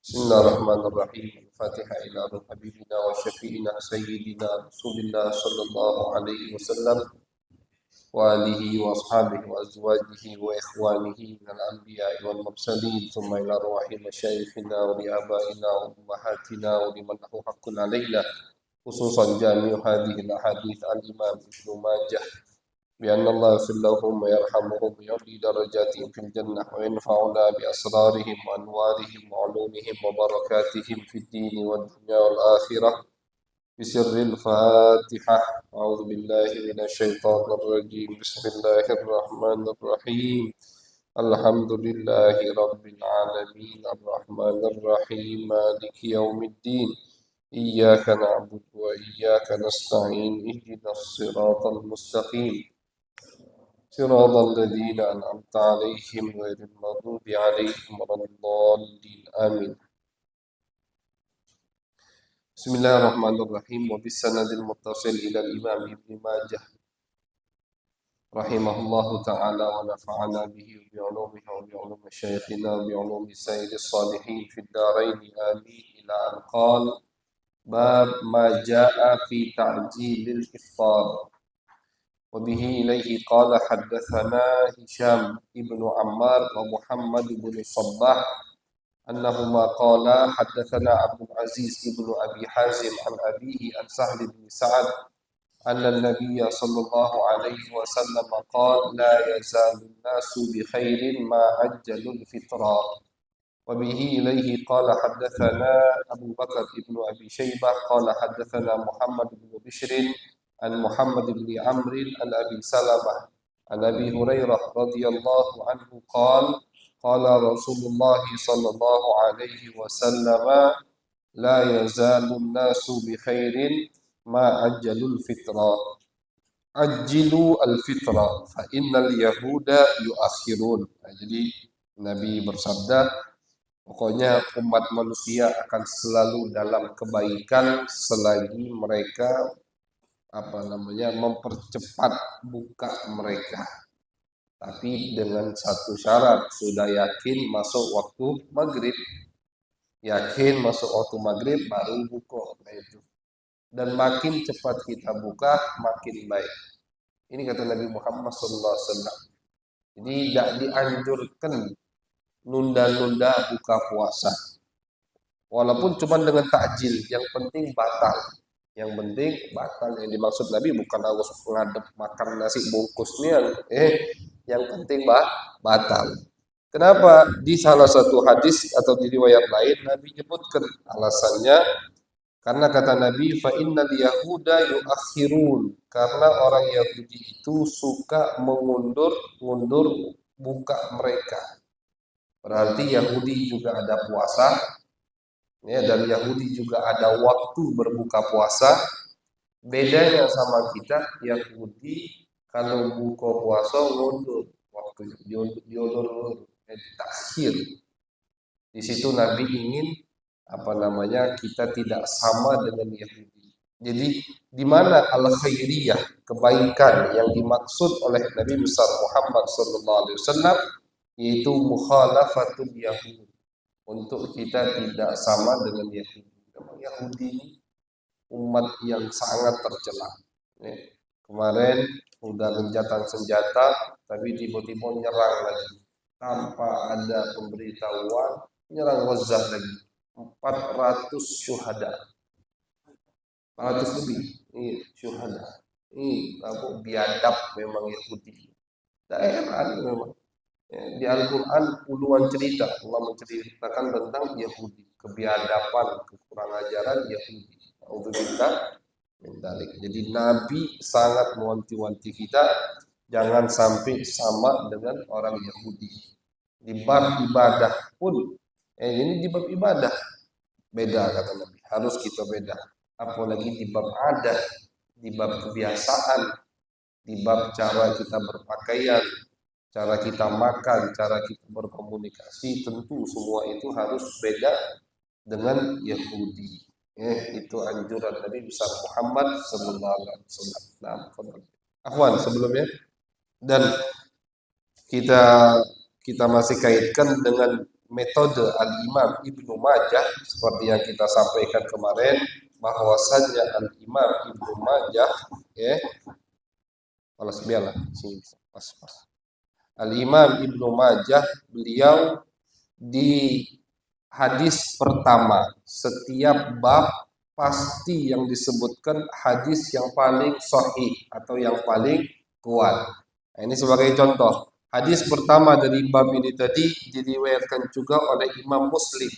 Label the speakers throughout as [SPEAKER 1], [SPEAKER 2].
[SPEAKER 1] بسم الله الرحمن الرحيم. الفاتحة إلى روح حبيبنا وشفيعنا سيدنا رسول الله صلى الله عليه وسلم وآله وأصحابه وأزواجه وإخوانه من الأنبياء والمرسلين، ثم إلى أرواح مشايخنا ولآبائنا وأمهاتنا ولمن له حق علينا، خصوصا جامع هذه الأحاديث الإمام ابن ماجه، بأن الله يغفر لهم ويرحمهم ويعلي درجاتهم في الجنة وينفعنا بأسرارهم وأنوارهم وعلومهم وبركاتهم في الدين والدنيا والآخرة بسر الفاتحة. أعوذ بالله من الشيطان الرجيم. بسم الله الرحمن الرحيم. الحمد لله رب العالمين الرحمن الرحيم مالك يوم الدين. إياك نعبد وإياك نستعين. اهدنا الصراط المستقيم صراط الذين أنعمت عليهم غير المغضوب عليهم ولا الضالين آمين. بسم الله الرحمن الرحيم. وبالسند المتصل إلى الإمام ابن ماجه رحمه الله تعالى ونفعنا به بعلومه وبعلوم شيخنا وبعلوم سيد الصالحين في الدارين آمين، إلى أن قال: باب ما جاء في تعجيل الإفطار. وبه إليه قال: حدثنا هشام بن عمار ومحمد بن الصباح أنهما قالا: حدثنا عبد العزيز بن أبي حازم عن أبيه عن سهل بن سعد أن النبي صلى الله عليه وسلم قال: لا يزال الناس بخير ما عجلوا الفطرة. وبه إليه قال: حدثنا أبو بكر بن أبي شيبة قال: حدثنا محمد بن بشر عن محمد بن عمرو عن أبي سلمة عن أبي هريرة رضي الله عنه قال: قال رسول الله صلى الله عليه وسلم: لا يزال الناس بخير ما عجلوا الفطرة. عجلوا الفطرة فإن اليهود يؤخرون. Jadi Nabi bersabda, pokoknya umat manusia akan selalu dalam kebaikan selagi mereka mempercepat buka mereka. Tapi dengan satu syarat, sudah yakin masuk waktu maghrib. Yakin masuk waktu maghrib baru buka. Nah itu. Dan makin cepat kita buka, makin baik. Ini kata Nabi Muhammad SAW. Jadi tidak dianjurkan nunda-nunda buka puasa. Walaupun cuma dengan takjil, yang penting batal. Yang penting batal. Yang dimaksud Nabi bukan harus ngadep makan nasi bungkusnya. Yang penting batal. Kenapa? Di salah satu hadis atau di riwayat lain Nabi menyebutkan alasannya, karena kata Nabi, fa innal yahuda yuakhirun, karena orang Yahudi itu suka mengundur buka mereka. Berarti Yahudi juga ada puasa, ya, dan Yahudi juga ada waktu berbuka puasa. Bedanya sama kita, Yahudi kalau buka puasa ngundur waktunya, diundur, takhir. Di situ Nabi ingin kita tidak sama dengan Yahudi. Jadi di mana al-khairiyah, kebaikan yang dimaksud oleh Nabi besar Muhammad sallallahu alaihi wasallam, yaitu mukhalafatul Yahud, untuk kita tidak sama dengan Yahudi. Yahudi umat yang sangat tercela. Kemarin udah gencatan senjata, tapi tiba-tiba nyerang lagi tanpa ada pemberitahuan, nyerang Gaza lagi. 400 syuhada, 400 lebih. Ini syuhada. Ini biadab memang Yahudi. Daerah memang. Di Al-Quran puluhan cerita Allah menceritakan tentang Yahudi, kebiadaban, kekurangan ajaran Yahudi. Jadi Nabi sangat mewanti-wanti kita jangan sampai sama dengan orang Yahudi. Di bab ibadah pun, ini di bab ibadah beda kata Nabi, harus kita beda. Apalagi di bab adat, di bab kebiasaan, di bab cara kita berpakaian, cara kita makan, cara kita berkomunikasi, tentu semua itu harus beda dengan Yahudi. Itu anjuran Nabi besar Muhammad sallallahu alaihi wasallam. Nah, afwan sebelumnya, dan kita masih kaitkan dengan metode Al-Imam Ibnu Majah seperti yang kita sampaikan kemarin, bahwasannya Al-Imam Ibnu Majah ya, balas biarlah sini pas. Al-Imam Ibnu Majah beliau di hadis pertama setiap bab pasti yang disebutkan hadis yang paling sahih atau yang paling kuat. Nah, ini sebagai contoh. Hadis pertama dari bab ini tadi diriwayatkan juga oleh Imam Muslim.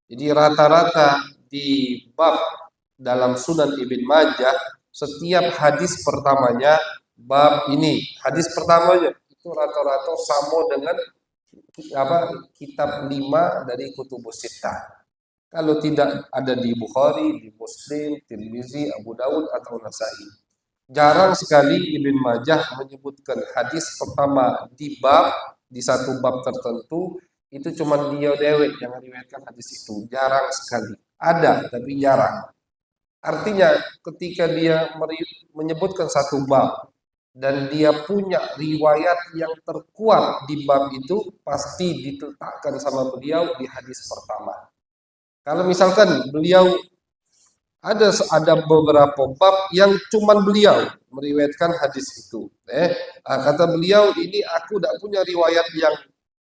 [SPEAKER 1] Jadi rata-rata di bab dalam Sunan Ibn Majah setiap hadis pertamanya bab ini, hadis pertamanya itu rata-rata sama dengan kitab 5 dari Kutubus Sittah. Kalau tidak ada di Bukhari, di Muslim, Tirmizi, Abu Dawud atau Nasai. Jarang sekali Ibn Majah menyebutkan hadis pertama di satu bab tertentu, itu cuma dia dewek yang meriwayatkan hadis itu. Jarang sekali. Ada tapi jarang. Artinya ketika dia menyebutkan satu bab dan dia punya riwayat yang terkuat di bab itu, pasti diletakkan sama beliau di hadis pertama. Kalau misalkan beliau ada beberapa bab yang cuman beliau meriwayatkan hadis itu. Kata beliau, ini aku tidak punya riwayat yang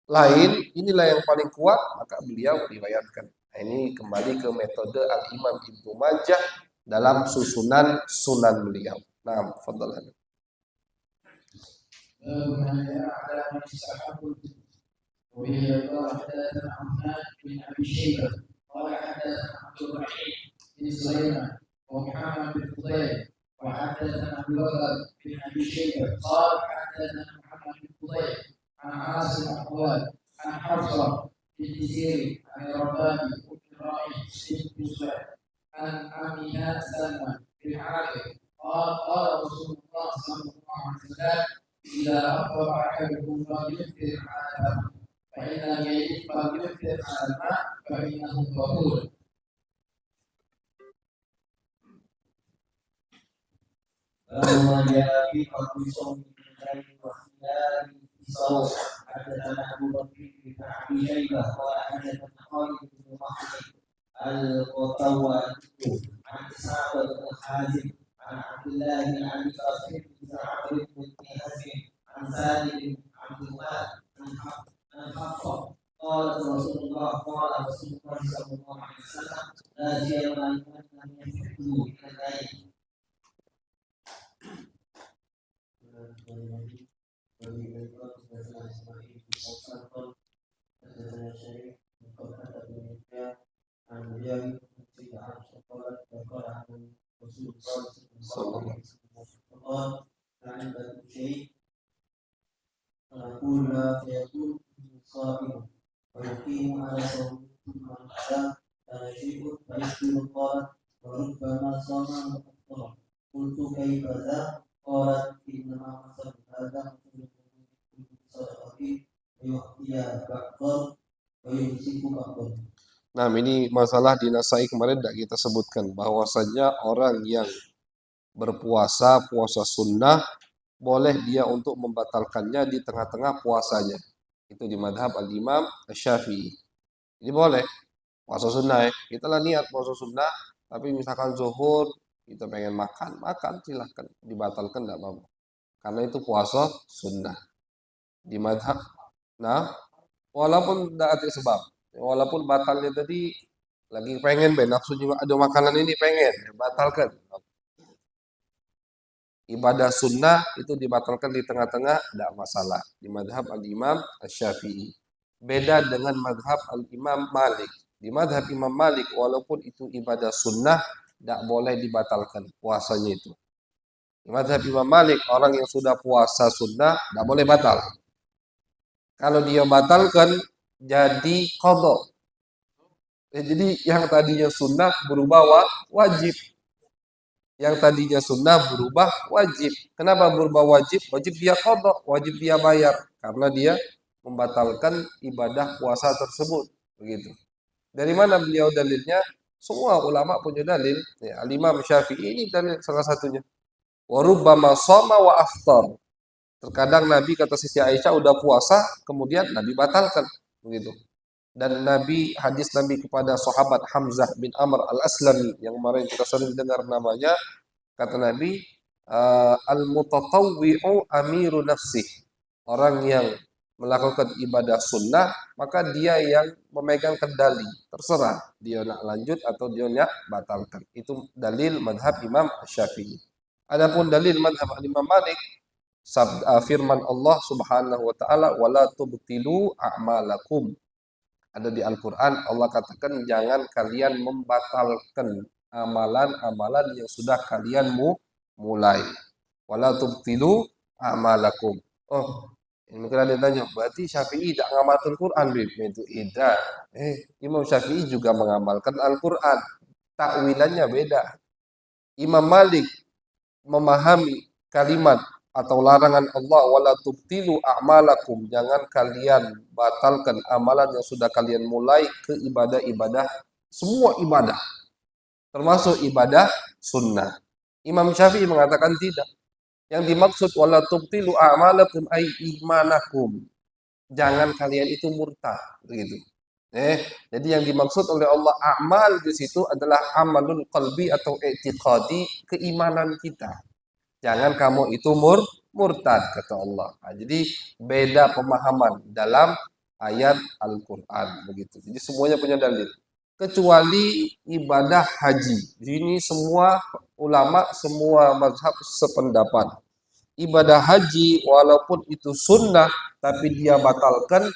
[SPEAKER 1] lain, inilah yang paling kuat, maka beliau riwayatkan. Nah, ini kembali ke metode Al-Imam Ibnu Majah dalam susunan sunan beliau. Nah, fadlan.
[SPEAKER 2] بن سليمان ومحمد بن فضيل وحدثنا ابو بكر بن ابي شيبه قال حدثنا محمد بن فضيل عن عاصم اقوال عن حفصه بن سيرين عن رباني بن رائع بن سعد عن عمها سلمى بن عامر قال قال رسول الله صلى الله عليه وسلم اذا افطر احدكم فليفطر على الماء فان لم يجد فليفطر على الماء فانه طهور.
[SPEAKER 3] لما جاء في قبل صوم الليل واختلاف الصوم حدثنا ابو بكر بن ابي شيبه قال حدثنا خالد بن مخلد القطواني عن اسحاق بن حازم عن عبد الله بن ابي قاسم بن عمرو بن حزم عن سالم بن عبد الله عن حفصه قالت رسول الله صلى الله عليه وسلم لا شيء لا يمنع من يحبه من الليل.
[SPEAKER 1] Nah, ini masalah di Nasai kemarin tidak kita sebutkan, bahwasanya orang yang berpuasa, puasa sunnah, boleh dia untuk membatalkannya di tengah-tengah puasanya. Itu di madhab Al-Imam Asy-Syafi'i. Ini boleh, puasa sunnah ya. Kita lah niat puasa sunnah, tapi misalkan zuhur, kita pengen makan silahkan. Dibatalkan tidak apa-apa. Karena itu puasa sunnah. Di madhab, nah, walaupun tidak ada sebab. Walaupun batalnya tadi lagi pengen nafsu juga ada makanan ini pengen, batalkan. Ibadah sunnah itu dibatalkan di tengah-tengah, tidak masalah. Di madhab Al-Imam Asy-Syafi'i. Beda dengan madhab Al-Imam Malik. Di madhab Imam Malik, walaupun itu ibadah sunnah, tidak boleh dibatalkan puasanya itu. Di madhab Imam Malik, orang yang sudah puasa sunnah, tidak boleh batal. Kalau dia batalkan, jadi qadha. Jadi yang tadinya sunnah berubah wajib. Yang tadinya sunnah berubah wajib. Kenapa berubah wajib? Wajib dia qadha, wajib dia bayar. Karena dia membatalkan ibadah puasa tersebut. Begitu. Dari mana beliau dalilnya? Semua ulama punya dalil. Ya, Al-Imam Syafi'i ini dalil salah satunya. Wa rubbama shoma wa aftar. Terkadang Nabi kata Siti Aisyah udah puasa, kemudian Nabi batalkan begitu. Dan hadis Nabi kepada sahabat Hamzah bin Amr al-Aslami yang kemarin kita sering dengar namanya, kata Nabi, al-mutatawwi'u amiru nafsih. Orang yang melakukan ibadah sunnah, maka dia yang memegang kendali. Terserah dia nak lanjut atau dia nak batalkan. Itu dalil madhab Imam Syafi'i. Adapun dalil madhab Imam Malik, firman Allah Subhanahu wa taala, wala tubtilu a'malakum. Ada di Al-Qur'an, Allah katakan jangan kalian membatalkan amalan-amalan yang sudah kalian mulai. Wala tubtilu a'malakum. Oh, ini mungkin ada yang tanya, berarti Syafi'i tidak ngamalkan Quran, Bib? Itu tidak. Imam Syafi'i juga mengamalkan Al-Quran. Takwilannya beda. Imam Malik memahami kalimat atau larangan Allah, wala tubtilu a'malakum, jangan kalian batalkan amalan yang sudah kalian mulai, ke ibadah-ibadah, semua ibadah, termasuk ibadah sunnah. Imam Syafi'i mengatakan tidak. Yang dimaksud wala tubtilu a'malakum ay imanakum, jangan kalian itu murtad begitu. Jadi yang dimaksud oleh Allah amal di situ adalah amalul qalbi atau i'tiqadi, keimanan kita. Jangan kamu itu murtad kata Allah. Nah, jadi beda pemahaman dalam ayat Al-Qur'an begitu. Jadi semuanya punya dalil. Kecuali ibadah haji. Ini semua ulama, semua mazhab sependapat. Ibadah haji walaupun itu sunnah tapi dia batalkan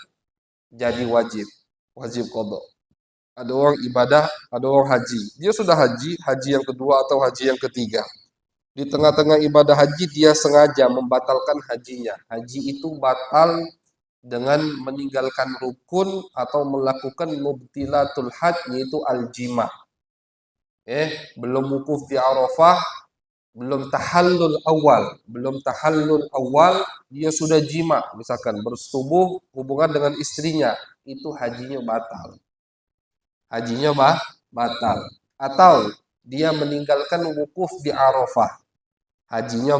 [SPEAKER 1] jadi wajib qada. Ada orang ibadah, ada orang haji. Dia sudah haji yang kedua atau haji yang ketiga. Di tengah-tengah ibadah haji dia sengaja membatalkan hajinya. Haji itu batal dengan meninggalkan rukun atau melakukan mubtilatul hajj, yaitu al-jima. Belum wukuf di Arafah, belum tahallul awal, dia sudah jima, misalkan bersetubuh hubungan dengan istrinya, itu hajinya batal. Batal. Atau dia meninggalkan wukuf di Arafah, hajinya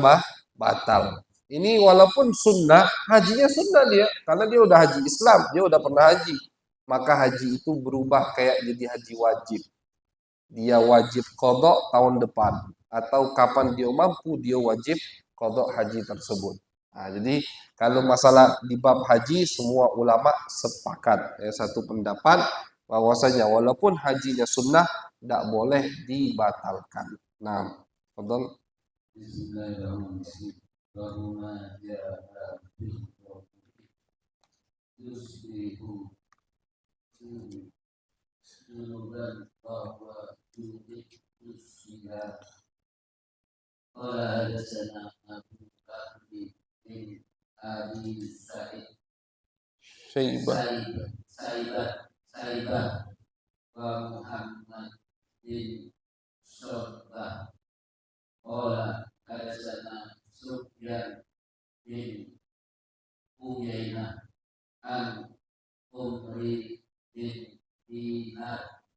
[SPEAKER 1] batal. Ini walaupun sunnah, hajinya sunnah dia, karena dia udah haji Islam, dia udah pernah haji. Maka haji itu berubah kayak jadi haji wajib. Dia wajib qada tahun depan, atau kapan dia mampu dia wajib qada haji tersebut. Nah, jadi kalau masalah di bab haji semua ulama sepakat, satu pendapat bahwasanya walaupun hajinya sunnah tidak boleh dibatalkan. Nah, betul.
[SPEAKER 3] Bismillahirrahmanirrahim. Bahuma ja'a yusbihu sunuban bahwa yusbiha qala hadatsana Abu Bakr bin Abi Sa'id Saibah wa Muhammad bin Syu'bah qala hadatsana Sufyan bin Uyainah an Umri bin Dinar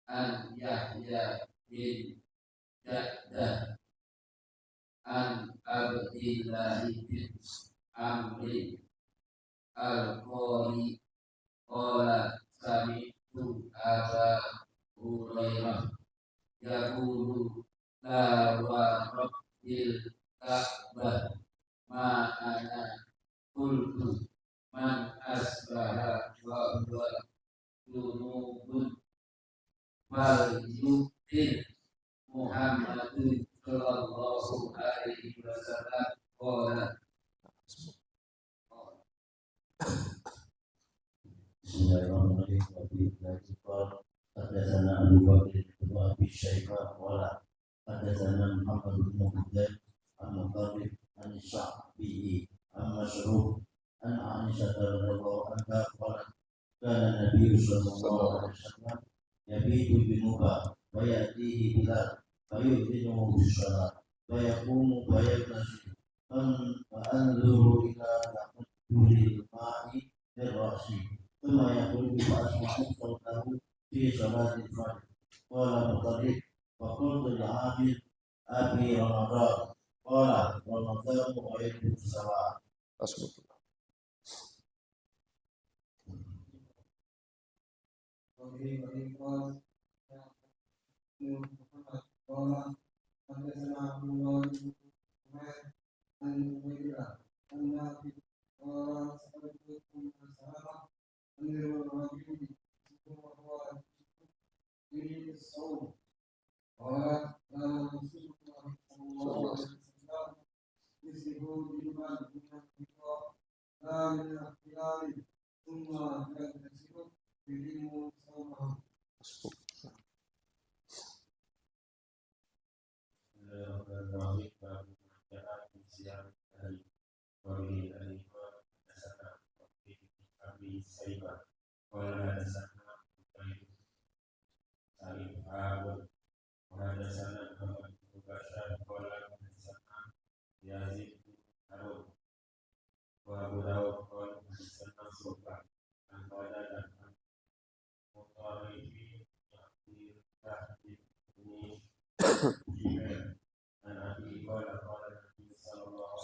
[SPEAKER 3] an Yahya bin Ja'dah an Abdillah bin Amri al-Qari qala sami'tu Aba Hurairah yaqulu la wa rabbil Ka'bah ma ana qultu man asbaha wa huwa junubun fal yuqil Muhammadun sallallahu alaihi wasallam qala. Bismillahirrahmanirrahim. Hadatsana Abu Bakr bin Abi Syaibah qala hadatsana Muhammad bin Muhammad an-Muqarrib an-Sya'bi an-Masruh an Aisyah radhiyallahu anha qalat kana Nabi sallallahu alaihi wasallam yabitu bi Mubah wa ya'tihi Bilal fa yu'dinu bis shalah wa yaqumu wa yaghtasilu fa anzuru ila taqduril ma'i lirrasi thumma yaqulu fa asma'u sawtahu fi salatil fajr qala Muqarrib fa qultu li Abi Ramadan qala Ramadan wa yaqulu sawa وفي قال محمد قال حدثنا عبد الله بن محمد عن عبيد الله عن نافع قال سألت أم سلمة أمير المؤمنين وهو في الصوم قال كان رسول الله صلى الله عليه وسلم يسبح بجمل من الفطر لا من الاختيار ثم يغتسل يتم صومه.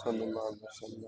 [SPEAKER 1] صلى الله عليه وسلم.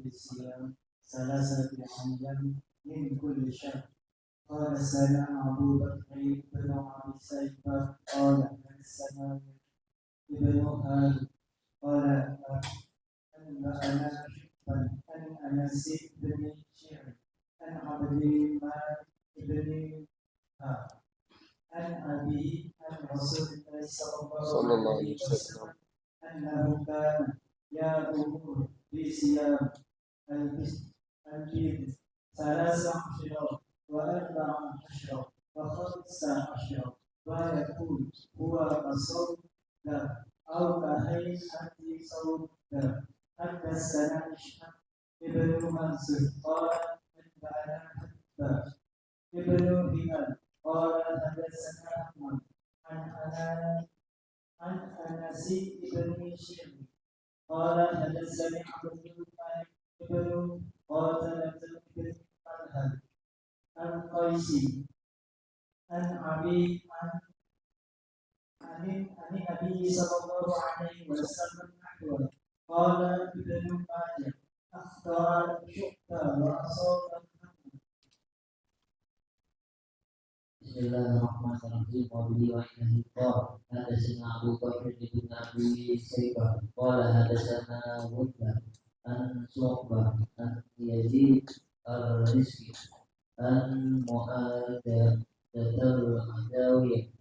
[SPEAKER 3] الصيام ثلاثة أيام من كل شهر. قال سمع أبو بكر بن أبي شيبة قال حدثنا ابن هاد قال أنبأنا عن أنس بن شعر عن عبد الله بن عن أبي عن رسول الله صلى الله عليه وسلم أنه كان يأمر بصيام البيض 13 و14 و15 ويقول هو الصوم له أو كهيئة صوم له. حدثنا إسحاق ابن منصور قال أنبأنا حبان ابن هلال قال حدثنا أحمد عن أنس بن شريك قال حدثني عبد الله بن قاتلة بن ملهم عن قيس عن أبي عن النبي صلى الله عليه وسلم نحوه. قال ابن ماجه أخطأ شعبة وأصاب محمد. بسم الله الرحمن الرحيم. وبه وإنه قال حدثنا أبو بكر بن أبي شيبة قال حدثنا غندر عن شعبة عن يزيد الرزقي عن معاذ العداوية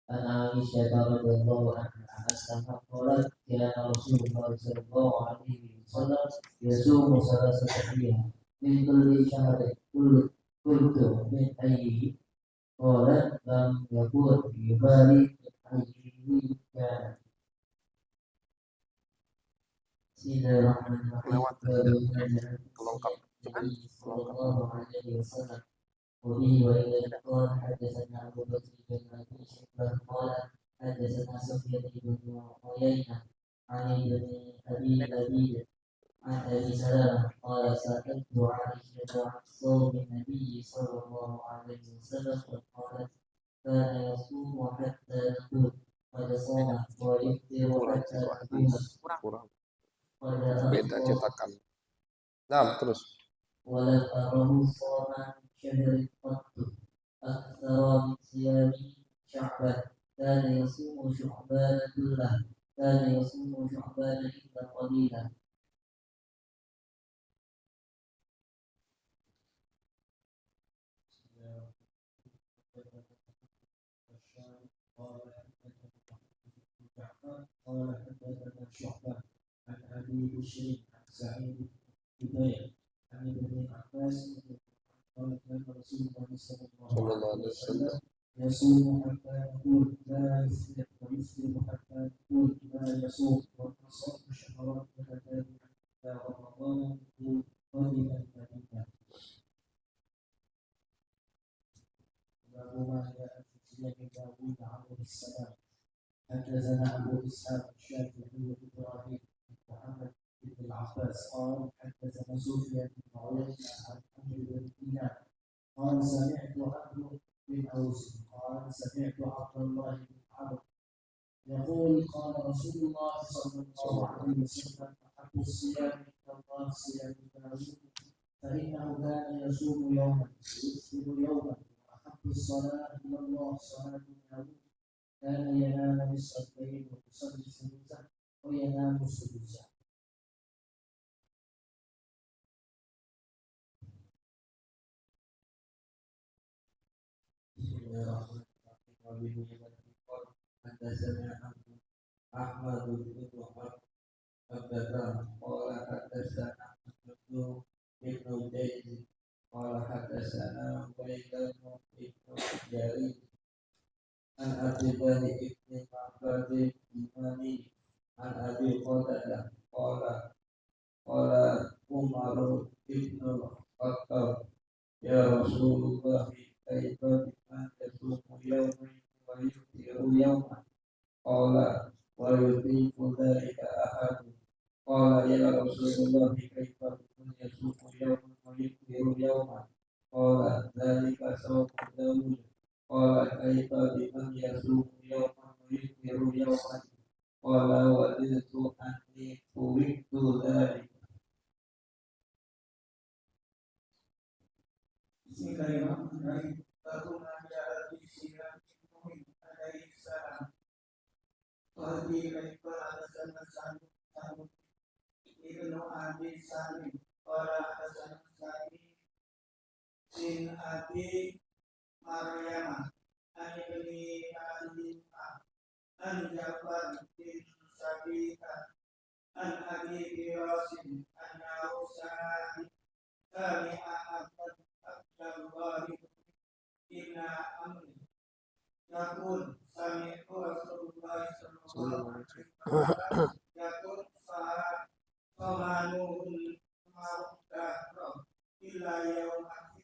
[SPEAKER 3] عن عائشة رضي الله عنها أنها قالت كان رسول الله صلى الله عليه وسلم يصوم 3 أيام من كل شهر. قلت من أيه؟ قالت لم يكن يبالي أيه كان. بسم الله الرحمن الرحيم. صلى الله عليه وسلم. وبه وإليه قال حدثنا أبو بكر بن أبي شيبة قال حدثنا سفيان بن عيينة عن ابن أبي لبيد عن أبي سلمة قال سألت عائشة عن صوم النبي صلى الله عليه وسلم فقالت كان يصوم حتى نقول قد صام ويفطر حتى نقول قد أفطر.
[SPEAKER 1] Nah, terus.
[SPEAKER 3] ولم أره صام شهر قط أكثر من صيام شعبان. كان يصوم شعبان كله. كان يصوم شعبان إلا قليلا. قال حدثنا شعبان عن أبي بشر عن سعيد بن عن ابن عباس قال كان رسول الله صلى الله عليه وسلم يصوم حتى يقول لا يفطر ويفطر حتى يقول لا يصوم. السلام. حدثنا أبو إسحاق الشافعي وإبراهيم محمد بن العباس قال حدثنا سفيان بن عيينة عن عمرو بن دينار قال سمعت عمرو بن أوس قال سمعت عبد الله بن عمرو يقول قال رسول الله صلى الله عليه وسلم أحب الصيام عند الله صيام داوود فإنه كان يصوم يوما ويفطر يوما وأحب الصلاة إلى الله صلاة داوود كان ينام نصف الليل ويصلي ثلثه وينام ثلثه. حدثنا أحمد بن عبد قال حدثنا أحمد بن زيد قال حدثنا ويل بن جرير عن عبد الله بن معبد الإمامي عن أبي قتادة قال عمر بن الخطاب يا رسول الله كيف بمن يصوم يوما ويفطر يوما قال ويطيق ذلك أحد قال يا رسول الله كيف بمن يصوم يوما ويفطر يوما قال ذلك صوم داود قال كيف بمن يصوم يوما ويفطر يوما قال وددت أني فوقت ذلك. Bismillahirrahmanirrahim. Baru mengajar di siang Nuh alaihi salam. Wahdi kaifa sanggup Ibnu Abi Salim. Ora Salim bin Abi Maryam. Ani bin Ali an Jafar bin Sabita an Abi Birasim an Ausani kami Ahmad Abdullah bin Amri Yakun sami'tu Rasulullah sallallahu alaihi wasallam yakun samanuhul ma'udah illa yawman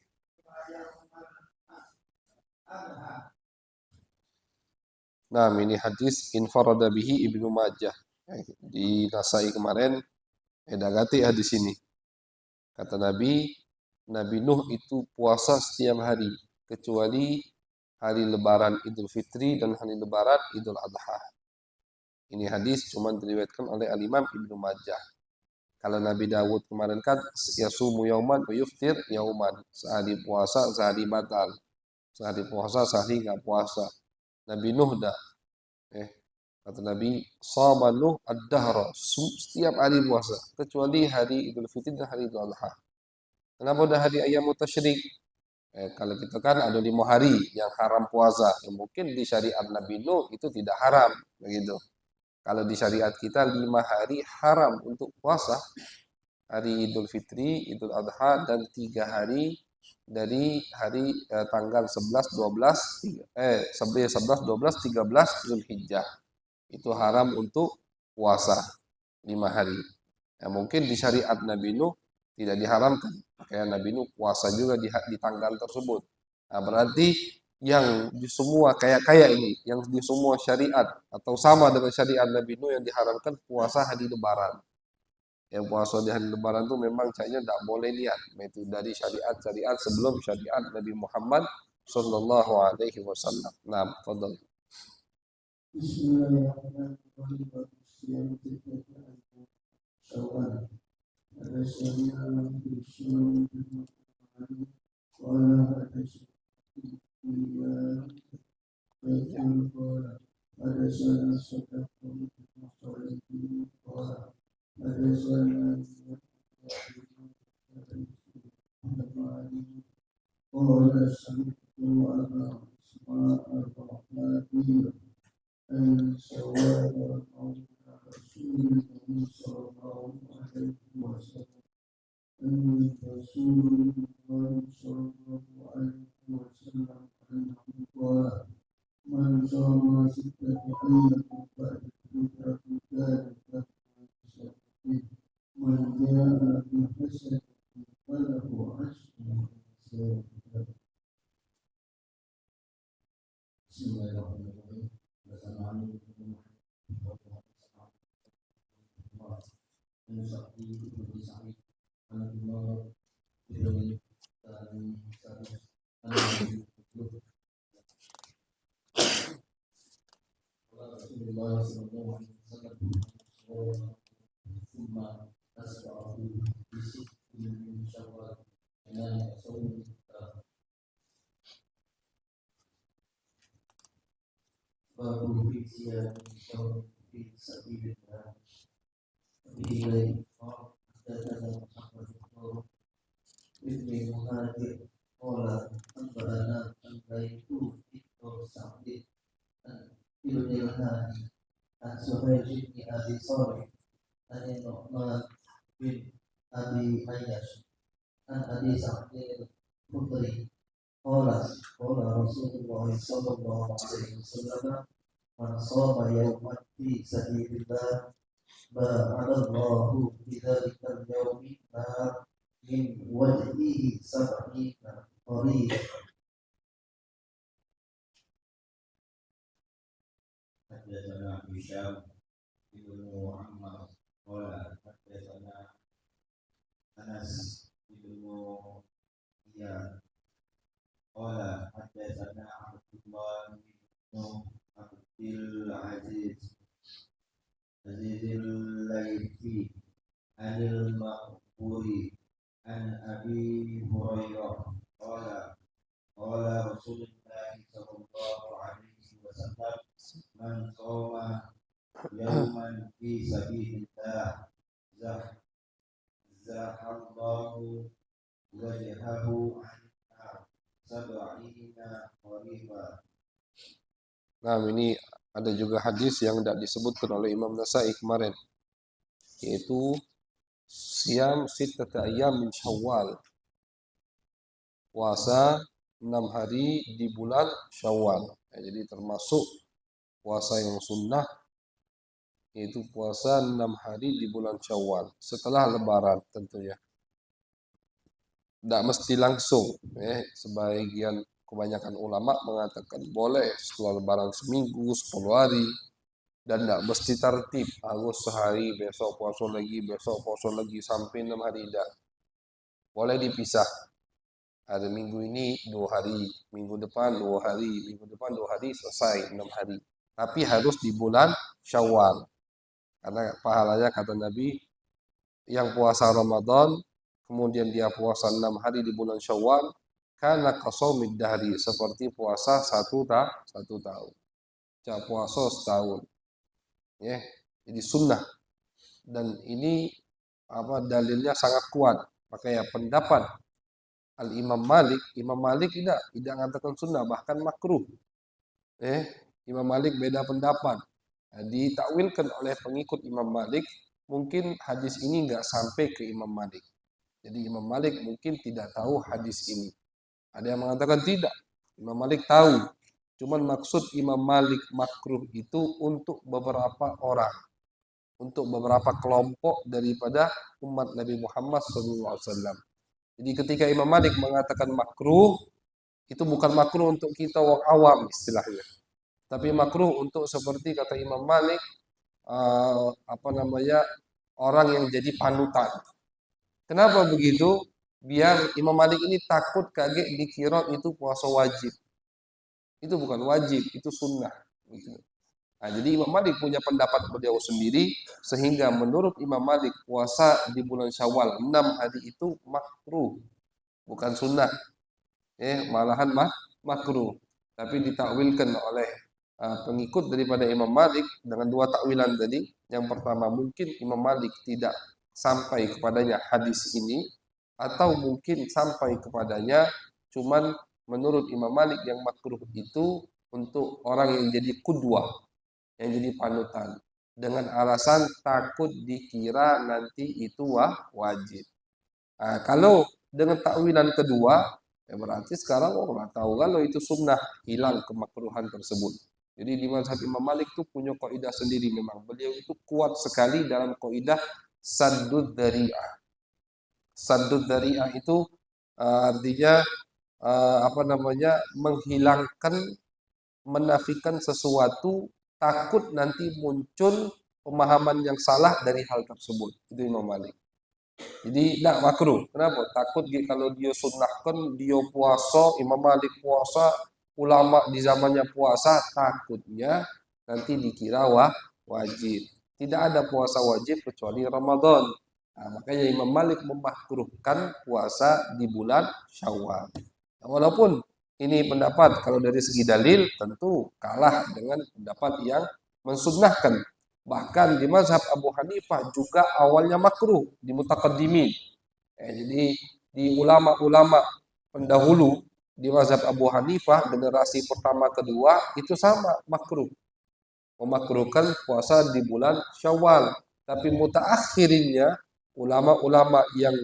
[SPEAKER 3] adha.
[SPEAKER 1] Nah, ini hadis infarada bihi Ibnu Majah. Di Nasai kemarin, dagati hadis ini. Kata Nabi Nuh itu puasa setiap hari, kecuali hari lebaran Idul Fitri dan hari lebaran Idul Adha. Ini hadis cuma diriwayatkan oleh Al-Imam Ibnu Majah. Kalau Nabi Dawud kemarin kan yasumu yauman wa yuftir yauman. Sehari puasa, sehari batal. Sehari puasa, sehari nggak puasa. Nabi Nuh dah. Kata Nabi, Shama Nuh ad-dahra. Setiap hari puasa. Kecuali hari Idul Fitri dan hari Idul Adha. Kenapa udah hari ayam tasyrik? Kalau kita kan ada 5 hari yang haram puasa. Mungkin di syariat Nabi Nuh itu tidak haram. Begitu. Kalau di syariat kita 5 hari haram untuk puasa. Hari Idul Fitri, Idul Adha, dan 3 hari dari hari tanggal 11, 12, 11, 12, 13 Zulhijjah. Itu haram untuk puasa 5 hari. Mungkin di syariat Nabi Nuh tidak diharamkan. Kayak Nabi Nuh puasa juga di tanggal tersebut. Nah, berarti yang di semua kayak ini, yang di semua syariat atau sama dengan syariat Nabi Nuh yang diharamkan puasa hari Lebaran. Yang puasa di hari Lebaran itu memang kayaknya tidak boleh lihat. Itu dari syariat sebelum syariat Nabi Muhammad Sallallahu Alaihi Wasallam. Nah, fadal.
[SPEAKER 3] Bismillahirrahmanirrahim. Bismillahirrahmanirrahim.
[SPEAKER 1] Nah, ini ada juga hadis yang tidak disebutkan oleh Imam Nasai kemarin, yaitu siam sittata ayyam min Syawal, puasa 6 hari di bulan Syawal. Ya, jadi termasuk puasa yang sunnah, yaitu puasa 6 hari di bulan Syawal setelah Lebaran tentunya. Tidak mesti langsung, sebagian kebanyakan ulama mengatakan boleh setelah Lebaran seminggu, 10 hari, dan tidak mesti tertib, harus sehari, besok puasa lagi, sampai 6 hari, tidak. Boleh dipisah. Ada minggu ini 2 hari, minggu depan 2 hari, minggu depan 2 hari, selesai 6 hari. Tapi harus di bulan Syawal. Karena pahalanya kata Nabi, yang puasa Ramadan, kemudian dia puasa 6 hari di bulan Syawal, karena qasaumid dahri, seperti puasa satu tahun. Puasa setahun. Ya, jadi sunnah. Dan ini dalilnya sangat kuat. Makanya pendapat Al-Imam Malik, Imam Malik tidak mengatakan sunnah, bahkan makruh. Imam Malik beda pendapat. Ditakwilkan oleh pengikut Imam Malik, mungkin hadis ini nggak sampai ke Imam Malik. Jadi Imam Malik mungkin tidak tahu hadis ini. Ada yang mengatakan tidak, Imam Malik tahu. Cuman maksud Imam Malik makruh itu untuk beberapa orang, untuk beberapa kelompok daripada umat Nabi Muhammad SAW. Jadi ketika Imam Malik mengatakan makruh, itu bukan makruh untuk kita orang awam istilahnya, tapi makruh untuk seperti kata Imam Malik, orang yang jadi panutan. Kenapa begitu? Biar Imam Malik ini takut kaget dikira itu puasa wajib. Itu bukan wajib, itu sunnah. Nah, jadi Imam Malik punya pendapat beliau sendiri, sehingga menurut Imam Malik puasa di bulan Syawal 6 hari itu makruh, bukan sunnah. Malahan makruh. Tapi ditakwilkan oleh pengikut daripada Imam Malik dengan 2 takwilan tadi. Yang pertama, mungkin Imam Malik tidak sampai kepadanya hadis ini, atau mungkin sampai kepadanya, cuman menurut Imam Malik yang makruh itu untuk orang yang jadi qudwah, yang jadi panutan, dengan alasan takut dikira nanti itu wajib. Nah, kalau dengan takwilan kedua, ya berarti sekarang orang tahu kalau itu sunnah, hilang kemakruhan tersebut. Jadi di mazhab Imam Malik itu punya kaidah sendiri memang. Beliau itu kuat sekali dalam kaidah saddud dzari'ah. Saddud dzari'ah itu artinya menghilangkan, menafikan sesuatu takut nanti muncul pemahaman yang salah dari hal tersebut. Itu Imam Malik. Jadi tidak makruh. Kenapa? Takut kalau dia sunnahkan, dia puasa, Imam Malik puasa, ulama di zamannya puasa, takutnya nanti dikira wajib. Tidak ada puasa wajib kecuali Ramadan. Nah, makanya Imam Malik memakruhkan puasa di bulan Syawal. Nah, walaupun ini pendapat kalau dari segi dalil tentu kalah dengan pendapat yang mensunnahkan. Bahkan di mazhab Abu Hanifah juga awalnya makruh di mutaqaddimin. Jadi di ulama-ulama pendahulu di mazhab Abu Hanifah generasi pertama kedua itu sama makruh. Memakruhkan puasa di bulan Syawal. Tapi mutaakhirinnya ulama-ulama yang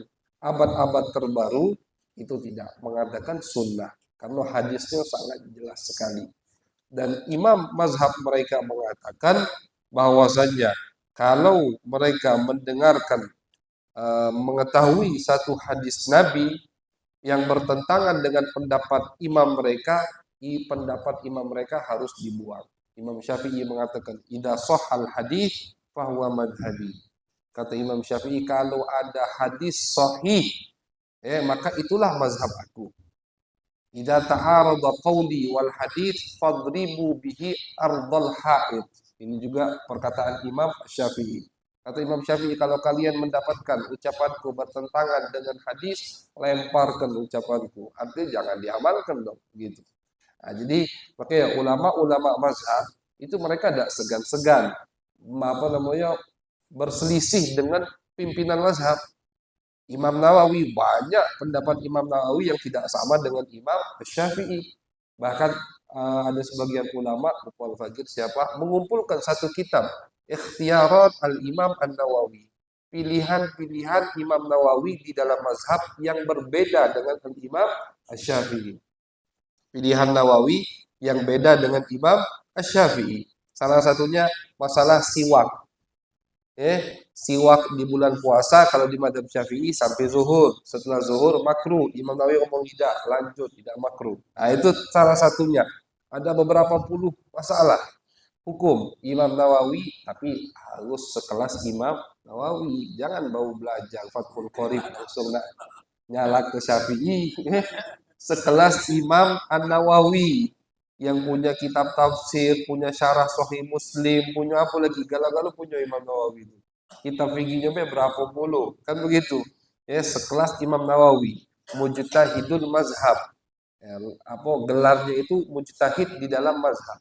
[SPEAKER 1] abad-abad terbaru itu tidak mengatakan sunnah karena hadisnya sangat jelas sekali. Dan imam mazhab mereka mengatakan bahwasanya kalau mereka mendengarkan mengetahui satu hadis Nabi yang bertentangan dengan pendapat imam mereka, pendapat imam mereka harus dibuang. Imam Syafi'i mengatakan, "Idza shahhal hadis fahuwa madhhabi." Kata Imam Syafi'i, kalau ada hadis sahih, maka itulah mazhab aku. Idza ta'arada qawli wal hadis fadribu bihi ardal ha'id. Ini juga perkataan Imam Syafi'i. Kata Imam Syafi'i, kalau kalian mendapatkan ucapanku bertentangan dengan hadis, lemparkan ucapanku. Artinya jangan diamalkan dong, gitu. Nah, jadi makanya ulama-ulama mazhab itu mereka tidak segan-segan berselisih dengan pimpinan mazhab. Imam Nawawi, banyak pendapat Imam Nawawi yang tidak sama dengan Imam Syafi'i. Bahkan ada sebagian ulama, Al Fajr siapa, mengumpulkan satu kitab, Ikhtiyarat Al-Imam An-Nawawi. Pilihan-pilihan Imam Nawawi di dalam mazhab yang berbeda dengan Imam Syafi'i. Pilihan Nawawi yang beda dengan Imam Syafi'i. Salah satunya masalah siwak. Siwak di bulan puasa kalau di madzhab Syafi'i sampai zuhur. Setelah zuhur makruh. Imam Nawawi ngomong tidak, lanjut tidak makruh. Nah, itu salah satunya. Ada beberapa puluh masalah hukum Imam Nawawi, tapi harus sekelas Imam Nawawi. Jangan bau belajar Fathul Qorib langsung nyala ke Syafi'i. Sekelas Imam An-Nawawi yang punya kitab tafsir, punya syarah Sahih Muslim, punya apa lagi, galau-galau punya Imam Nawawi itu. Kitab fikihnya berapa puluh, kan begitu. Sekelas Imam Nawawi, mujtahidul mazhab. Gelarnya itu mujtahid di dalam mazhab.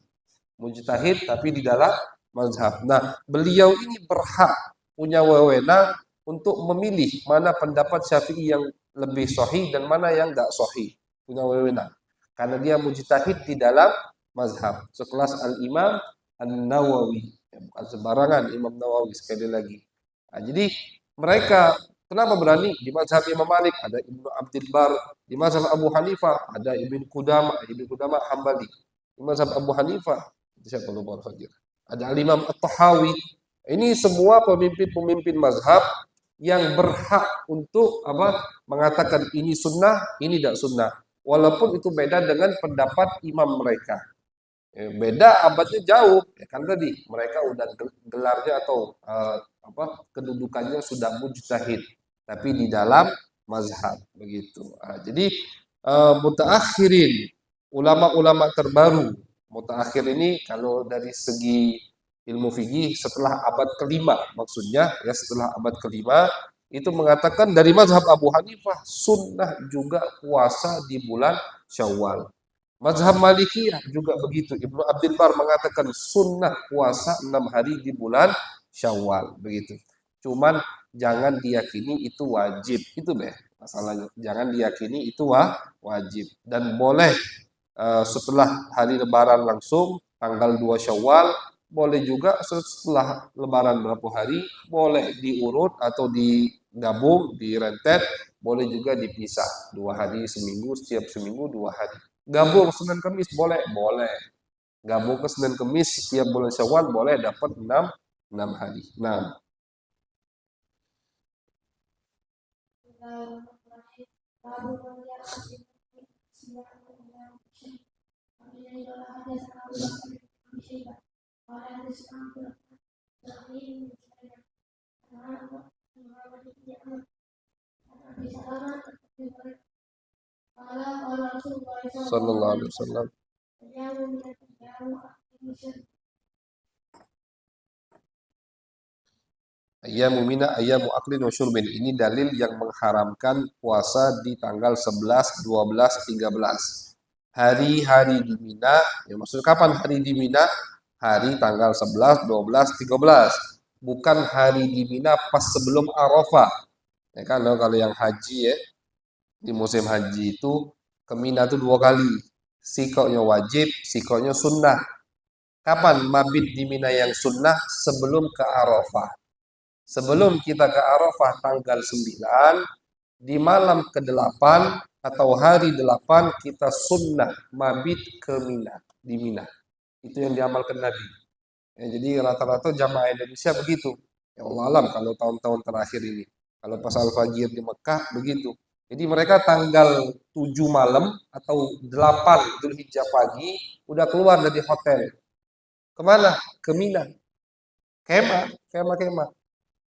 [SPEAKER 1] Mujtahid tapi di dalam mazhab. Nah, beliau ini berhak punya wewenang untuk memilih mana pendapat Syafi'i yang lebih sahih dan mana yang enggak sahih. Punya wewenang. Karena dia mujtahid di dalam mazhab. Sekelas Al-Imam An-Nawawi. Bukan sembarangan Imam Nawawi sekali lagi. Nah, jadi mereka kenapa berani? Di mazhab Imam Malik ada Ibnu Abdul Bar. Di mazhab Abu Hanifah ada Ibnu Qudamah Hambali. Di mazhab Abu Hanifah siapa lupa Fajr. Ada Al-Imam At-Tahawi. Ini semua pemimpin-pemimpin mazhab yang berhak untuk mengatakan ini sunnah, ini tidak sunnah. Walaupun itu beda dengan pendapat imam mereka. Beda abadnya jauh. Kan tadi mereka udah gelarnya atau kedudukannya sudah mujtahid. Tapi di dalam mazhab begitu. Jadi mutaakhirin, ulama-ulama terbaru. Mutaakhir ini kalau dari segi ilmu fikih setelah abad kelima, maksudnya ya setelah abad kelima itu mengatakan dari mazhab Abu Hanifah sunnah juga puasa di bulan Syawal. Mazhab Malikiyah juga begitu. Ibnu Abdul Bar mengatakan sunnah puasa 6 hari di bulan Syawal begitu. Cuman jangan diyakini itu wajib. Itu masalahnya. Jangan diyakini itu wajib dan boleh setelah hari lebaran langsung tanggal 2 Syawal, boleh juga setelah lebaran berapa hari, boleh diurut atau digabung, direntet, boleh juga dipisah 2 hari seminggu, setiap seminggu 2 hari. Gabung Senin Kamis boleh, Gabung ke Senin Kamis setiap bulan Syawal boleh dapat 6 hari. Nah. Sallallahu alaihi wasallam. Ayyamu mina ayyamu aklin wa syurbin. Ini dalil yang mengharamkan puasa di tanggal 11, 12, 13. Hari-hari di Mina, ya maksudnya kapan hari di Mina? Hari tanggal 11, 12, 13. Bukan hari di Mina pas sebelum Arafah. Ya kan, kalau yang haji ya, di musim haji itu ke Mina itu 2 kali. Sikoknya wajib, sikoknya sunnah. Kapan mabit di Mina yang sunnah? Sebelum ke Arafah. Sebelum kita ke Arafah tanggal 9, di malam ke-8 atau hari 8 kita sunnah mabit ke Mina, di Mina. Itu yang diamalkan Nabi. Ya, jadi rata-rata jamaah Indonesia begitu. Ya Allah alam kalau tahun-tahun terakhir ini. Kalau pas Al-Fajr di Mekah begitu. Jadi mereka tanggal 7 malam atau 8 Dzulhijjah pagi udah keluar dari hotel. Kemana? Ke Mina. Kemah.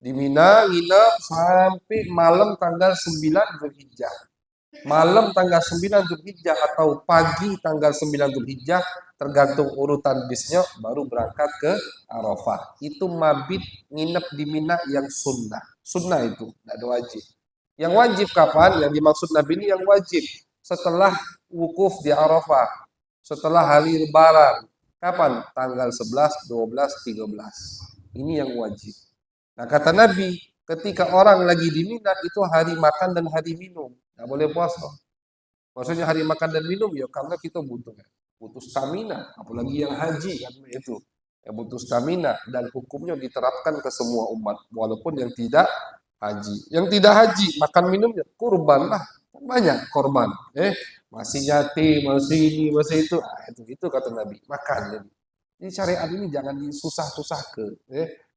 [SPEAKER 1] Di Mina nginep sampai malam tanggal 9 Dzulhijjah. Malam tanggal 9 Dzulhijjah atau pagi tanggal 9 Dzulhijjah, tergantung urutan bisnya, baru berangkat ke Arafah. Itu mabit nginep di Mina yang sunnah. Sunnah itu, tidak ada wajib. Yang wajib kapan? Yang dimaksud Nabi ini yang wajib. Setelah wukuf di Arafah. Setelah hari Lebaran. Kapan? Tanggal 11, 12, 13. Ini yang wajib. Nah kata Nabi, ketika orang lagi di Mina itu hari makan dan hari minum, nggak boleh puasa. Maksudnya hari makan dan minum ya karena kita butuh stamina, apalagi yang haji kan itu, ya butuh stamina dan hukumnya diterapkan ke semua umat, walaupun yang tidak haji. Yang tidak haji makan minumnya kurban lah, banyak korban, masih yatim, masih ini, masih itu, itu kata Nabi makan. Jadi syariat ini jangan disusah-susah ke,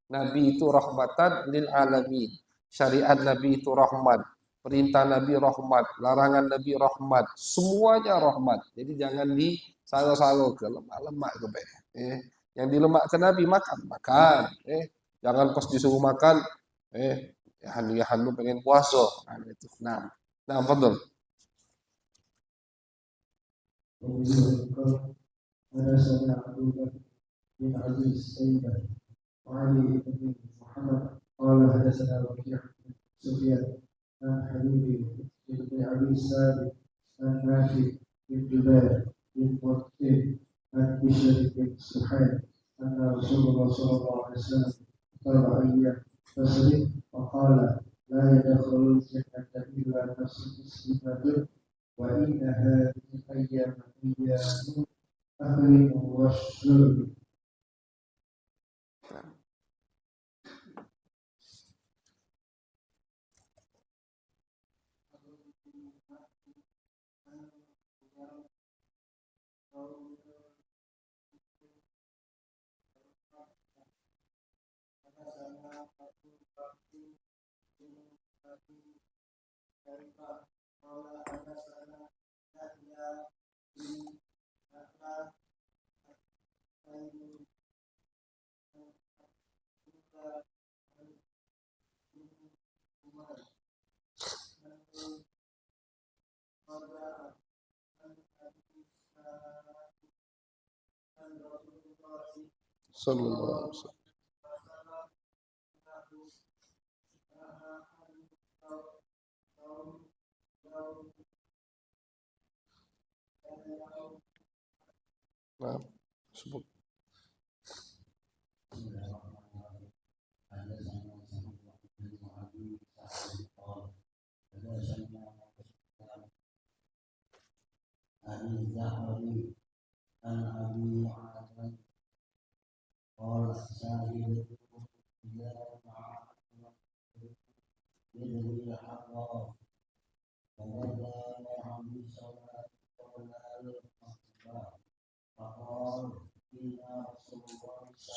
[SPEAKER 1] Nabi itu rahmatan lil alamin. Syariat Nabi itu rahmat. Perintah Nabi rahmat. Larangan Nabi rahmat. Semuanya rahmat. Jadi jangan disalo-salo ke lemak-lemak ke yang dilemakkan Nabi makan. Jangan pas disuruh makan, ya hanu pengen puasa. Itu. Nah, fadl.
[SPEAKER 2] حدثنا أبو بكر بن أبي السيدة وعلي بن محمد قال حدثنا وكيع بن سفيان عن حبيبي بن أبي سالم عن نافع بن جبير بن مطعم عن بشر بن سحيل أن رسول الله صلى الله عليه وسلم فرض أيام فسرد وقال لا يدخل الجنة إلا نفس مسلمة وإن هذه الأيام أيام أكل والشرب.
[SPEAKER 1] Sallallahu alaihi wasallam. Nah, sebut.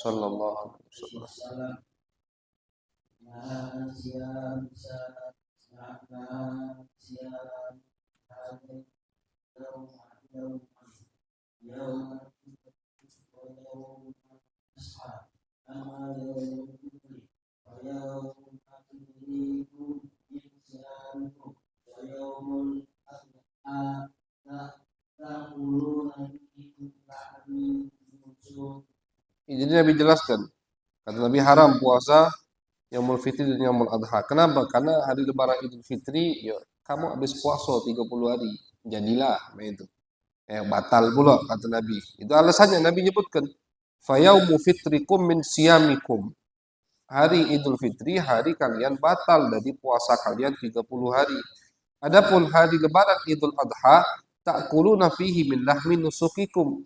[SPEAKER 1] Sallallahu alaihi wasallam.
[SPEAKER 3] إنما يوم الفطر ويوم أكلكم من صيامكم ويوم الأضحى تأكلون فيه من لحم النسك.
[SPEAKER 1] Jadi Nabi jelaskan, kata Nabi haram puasa Yaumul Fitri dan Yaumul Adha. Kenapa? Karena hari lebaran Idul Fitri, ya, kamu habis puasa 30 hari. Jadilah, itu. Batal pula kata Nabi. Itu alasannya Nabi nyebutkan. Fayaumu fitrikum min siyamikum. Hari Idul Fitri, hari kalian batal dari puasa kalian 30 hari. Adapun hari lebaran Idul Adha, ta'kuluna fihi min lahmi nusukikum.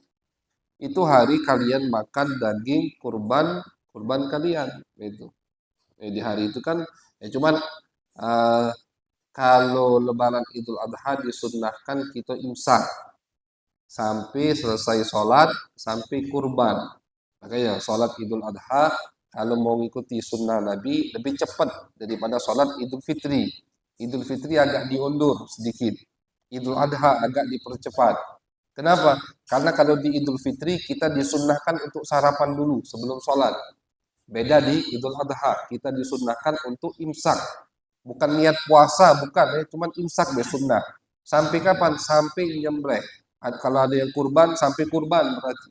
[SPEAKER 1] Itu hari kalian makan daging kurban kalian. Itu. Di hari itu kan, cuman eh, kalau lebaran Idul Adha disunnahkan kita imsak sampai selesai sholat, sampai kurban. Makanya sholat Idul Adha kalau mau mengikuti sunnah Nabi lebih cepat daripada sholat Idul Fitri. Idul Fitri agak diundur sedikit. Idul Adha agak dipercepat. Kenapa? Karena kalau di Idul Fitri kita disunnahkan untuk sarapan dulu sebelum sholat. Beda di Idul Adha, kita disunnahkan untuk imsak. Bukan niat puasa, bukan, cuman imsak deh sunnah. Sampai kapan? Sampai nyembelih. Kalau ada yang kurban, sampai kurban berarti.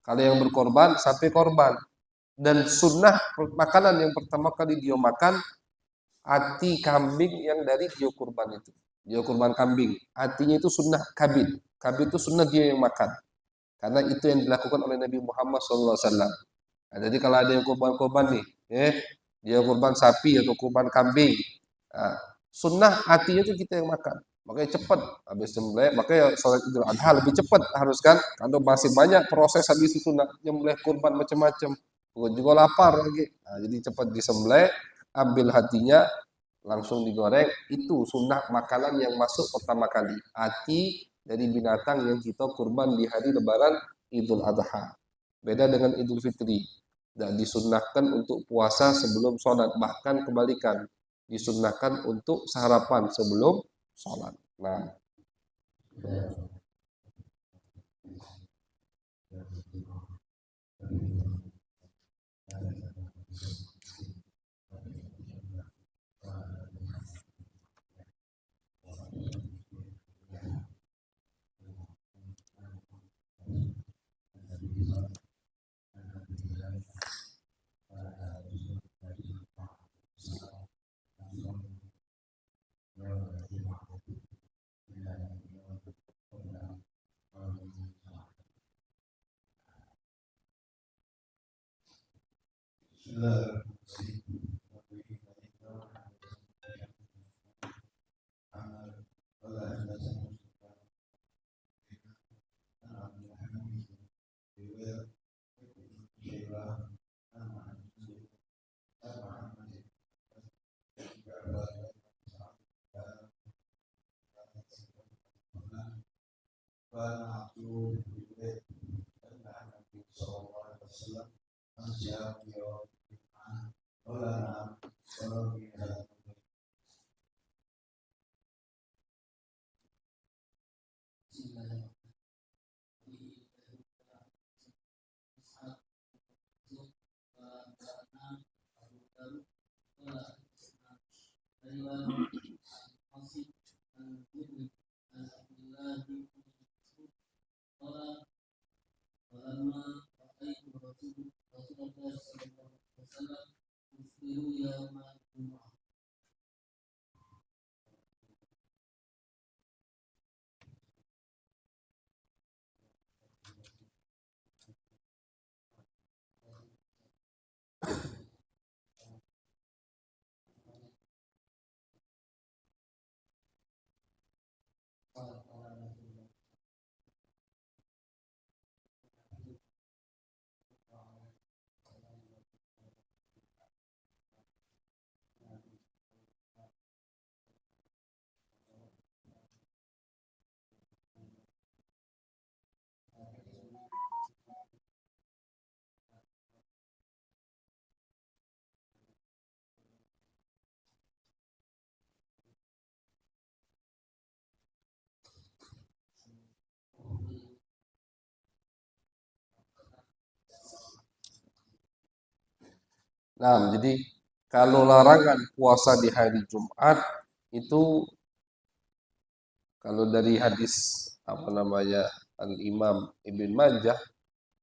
[SPEAKER 1] Kalau yang berkorban, sampai korban. Dan sunnah makanan yang pertama kali dia makan, hati kambing yang dari dia kurban itu. Dia kurban kambing. Hatinya itu sunnah kabid. Kabid itu sunnah dia yang makan. Karena itu yang dilakukan oleh Nabi Muhammad SAW. Nah, jadi kalau ada yang kurban-kurban nih, dia kurban sapi atau kurban kambing, nah, sunnah hatinya itu kita yang makan. Makanya cepat habis sembelih, makanya sholat Idul Adha lebih cepat harus kan, kalau masih banyak proses habis itu nak nyembelih kurban macam-macam, juga lapar lagi. Nah, jadi cepat disembelih, ambil hatinya, langsung digoreng. Itu sunnah makanan yang masuk pertama kali, hati dari binatang yang kita kurban di hari Lebaran Idul Adha. Beda dengan Idul Fitri. Dan disunnahkan untuk puasa sebelum sholat. Bahkan kebalikan. Disunnahkan untuk sarapan sebelum sholat. Nah, Nah, jadi kalau larangan puasa di hari Jumat itu kalau dari hadis apa namanya Al-Imam Ibn Majah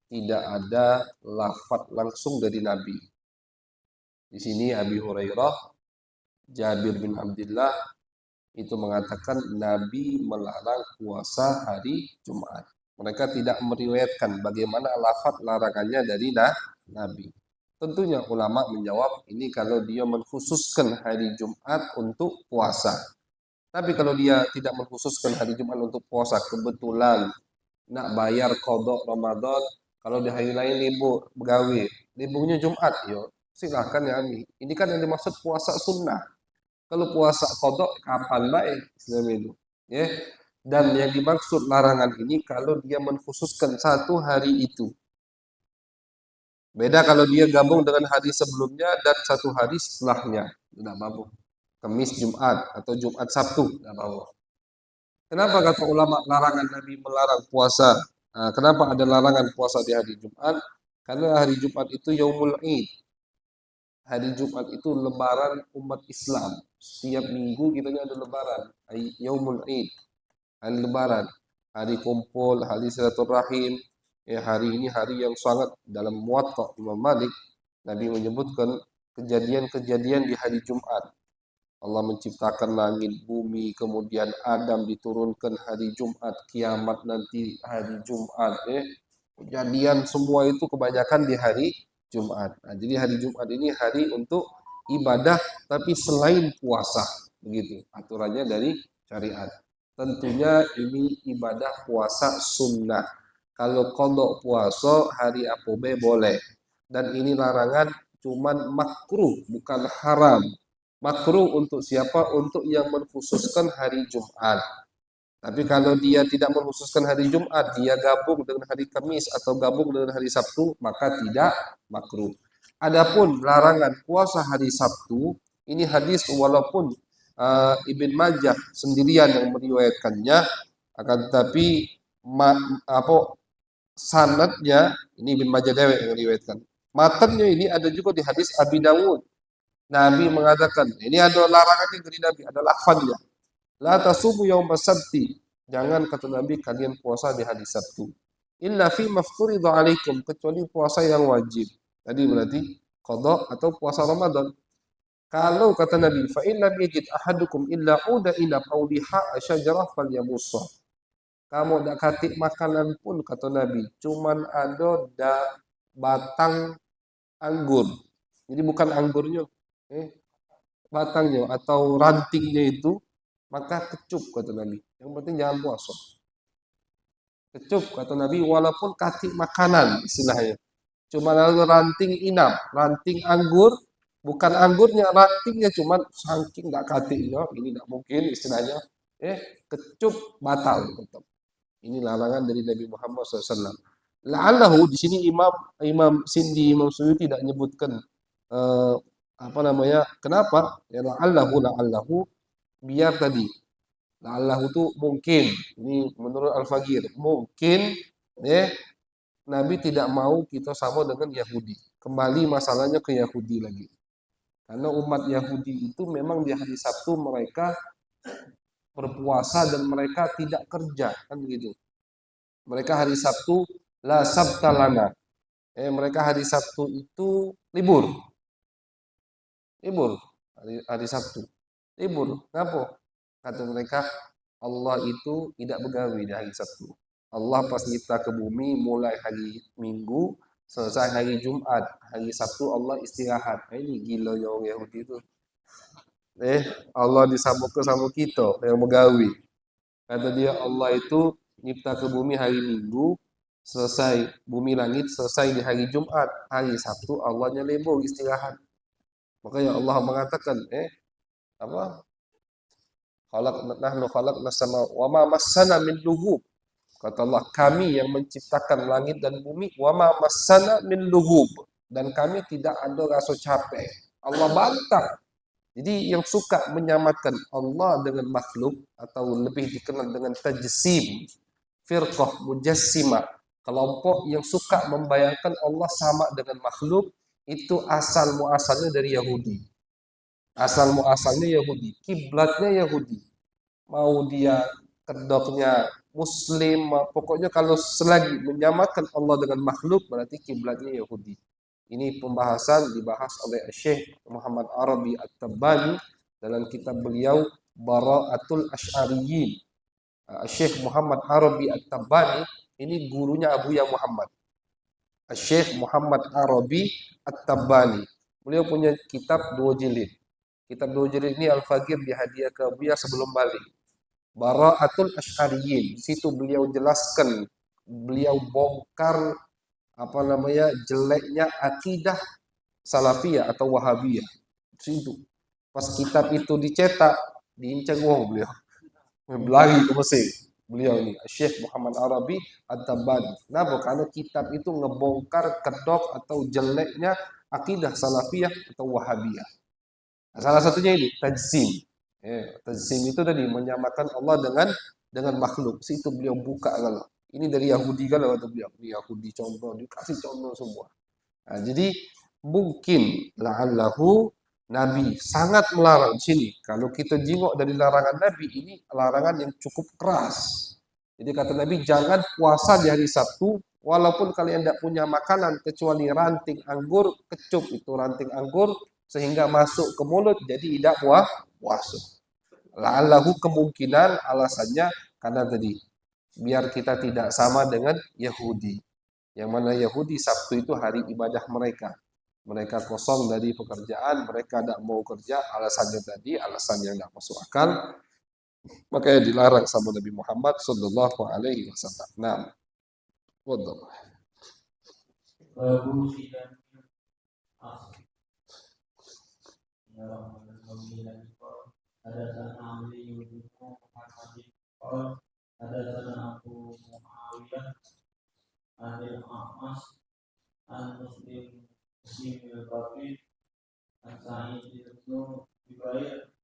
[SPEAKER 1] tidak ada lafaz langsung dari Nabi. Di sini Abi Hurairah, Jabir bin Abdullah itu mengatakan Nabi melarang puasa hari Jumat. Mereka tidak meriwayatkan bagaimana lafaz larangannya dari Nabi. Tentunya ulama menjawab ini kalau dia mengkhususkan hari Jumat untuk puasa. Tapi kalau dia tidak mengkhususkan hari Jumat untuk puasa, kebetulan nak bayar kodok Ramadan, kalau di hari lain libur, begawe, liburnya Jumat, yo silahkan ya Ami. Ini kan yang dimaksud puasa sunnah. Kalau puasa kodok kapan baik Islam itu, ya. Dan yang dimaksud larangan ini kalau dia mengkhususkan satu hari itu. Beda kalau dia gabung dengan hari sebelumnya dan satu hari setelahnya, tidak apa-apa. Kamis Jumat atau Jumat Sabtu, tidak apa-apa. Kenapa kata ulama larangan Nabi melarang puasa? Nah, kenapa ada larangan puasa di hari Jumat? Karena hari Jumat itu Yaumul Id. Hari Jumat itu lebaran umat Islam. Setiap minggu kita ada lebaran. Yaumul Id. Hari lebaran. Hari kumpul, hari silaturahim. Hari ini hari yang sangat dalam Muwatta Imam Malik. Nabi menyebutkan kejadian-kejadian di hari Jumat. Allah menciptakan langit, bumi, kemudian Adam diturunkan hari Jumat, kiamat nanti hari Jumat. Kejadian semua itu kebanyakan di hari Jumat. Nah, jadi hari Jumat ini hari untuk ibadah, tapi selain puasa, begitu aturannya dari syariat. Tentunya ini ibadah puasa sunnah. Kalau kodok puasa hari apobe boleh. Dan ini larangan cuman makruh, bukan haram. Makruh untuk siapa? Untuk yang mengkhususkan hari Jumat. Tapi kalau dia tidak mengkhususkan hari Jumat, dia gabung dengan hari Kamis atau gabung dengan hari Sabtu, maka tidak makruh. Adapun larangan puasa hari Sabtu, ini hadis walaupun Ibn Majah sendirian yang meriwayatkannya, akan tetapi sanadnya ini Ibn Majah dewek yang meriwayatkan. Matanya ini ada juga di hadis Abi Dawud. Nabi mengatakan, ini ada larangannya dari Nabi, ada lafaznya. La tasumu yaum sabti. Jangan kata Nabi kalian puasa di hari Sabtu. Illa fi mafturidha alaikum, kecuali puasa yang wajib. Tadi berarti qada atau puasa Ramadan. Kalau kata Nabi, fa in lam yajid ahadukum illa uda inab aw liha syajarah falyamussa. Kamu dak katik makanan pun kata Nabi, cuman ada batang anggur. Jadi bukan anggurnya, batangnya atau rantingnya itu, maka kecup kata Nabi. Yang penting jangan puasa. Kecup kata Nabi walaupun katik makanan istilahnya. Cuma lalu ranting inap, ranting anggur, bukan anggurnya, rantingnya cuma saking nggak katiknya, ini tidak mungkin istilahnya. Kecup batal tetap. Ini larangan dari Nabi Muhammad SAW. La'allahu di sini Imam Suyuti tidak menyebutkan apa namanya? Kenapa? Ya la'allahu biar tadi. La'allahu itu mungkin. Ini menurut Al-Faqir, mungkin Nabi tidak mau kita sama dengan Yahudi. Kembali masalahnya ke Yahudi lagi. Karena umat Yahudi itu memang di hari Sabtu mereka berpuasa dan mereka tidak kerja, kan begitu. Mereka hari Sabtu la sabta lana. Mereka hari Sabtu itu libur. Libur hari Sabtu. Libur. Kenapa? Kata mereka Allah itu tidak begawi di hari Sabtu. Allah pas nyipta ke bumi mulai hari Minggu selesai hari Jumat. Hari Sabtu Allah istirahat. Ini gila ya orang Yahudi itu. Allah disambung sama kita yang begawi. Kata dia Allah itu nyipta ke bumi hari Minggu, selesai bumi langit selesai di hari Jumat, hari Sabtu Allahnya libur istirahat. Makanya Allah mengatakan apa? Nahnu khalaqna sama wa ma massana min lughub. Kata Allah, kami yang menciptakan langit dan bumi, wa ma massana min lughub, dan kami tidak ada rasa capek. Allah bantah. Jadi yang suka menyamakan Allah dengan makhluk atau lebih dikenal dengan tajsim, firqah mujassimah, kelompok yang suka membayangkan Allah sama dengan makhluk, itu asal muasalnya dari Yahudi. Asal muasalnya Yahudi, kiblatnya Yahudi. Mau dia kedoknya Muslim, pokoknya kalau selagi menyamakan Allah dengan makhluk berarti kiblatnya Yahudi. Ini pembahasan dibahas oleh Syekh Muhammad Arabi At-Tabbani dalam kitab beliau Bara'atul Asy'ariyyin. Syekh Muhammad Arabi At-Tabbani ini gurunya Abuya Muhammad. Syekh Muhammad Arabi At-Tabbani. Beliau punya kitab 2 jilid. Kitab 2 jilid ini Al-Faqir dihadiah ke Abuya sebelum balik. Bara'atul Asy'ariyyin. Di situ beliau jelaskan, beliau bongkar jeleknya akidah Salafiyah atau Wahabiyah. Di situ. Pas kitab itu dicetak, diinceng uang beliau. Lari ke Mesir. Beliau ini, Syekh Muhammad Arabi At-Tabbani. Kenapa? Karena kitab itu ngebongkar kedok atau jeleknya akidah Salafiyah atau Wahabiyah. Nah, salah satunya ini tajsim. Tajsim itu tadi menyamakan Allah dengan makhluk. Situ beliau buka kalau. Ini dari Yahudi kalau kata beliau. Ini Yahudi contoh, dikasih contoh semua. Nah, jadi mungkin la'allahu Nabi sangat melarang di sini. Kalau kita jingok dari larangan Nabi, ini larangan yang cukup keras. Jadi kata Nabi, jangan puasa di hari Sabtu, walaupun kalian tidak punya makanan kecuali ranting anggur, kecup itu ranting anggur, sehingga masuk ke mulut, jadi tidak puasa. La'allahu kemungkinan alasannya karena tadi, biar kita tidak sama dengan Yahudi. Yang mana Yahudi Sabtu itu hari ibadah mereka. Mereka kosong dari pekerjaan, mereka tidak mau kerja, alasannya tadi, alasan yang tidak masuk akal, makanya dilarang sama Nabi Muhammad Sallallahu Alaihi Wasallam. Nah, waduh.
[SPEAKER 3] Babu sidang asli. Ada sana Amri bin Muhammad bin ada sana Abu Muawiyah Anil Ahmas An Muslim al-Baqi An Sa'id bin Jubair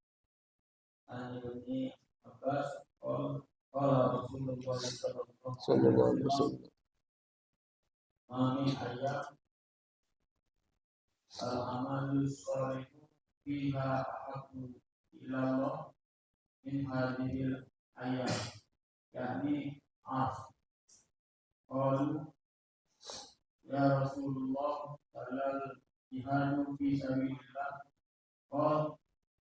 [SPEAKER 3] An Ibni Abbas Qala Rasulullah
[SPEAKER 1] Sallallahu Alaihi Wasallam.
[SPEAKER 3] Amin ayat al-amalu sholihu fiha ahabbu ilallah min hadhil ayat yakni as qalu ya Rasulullah halal jihadu fi sabilillah qala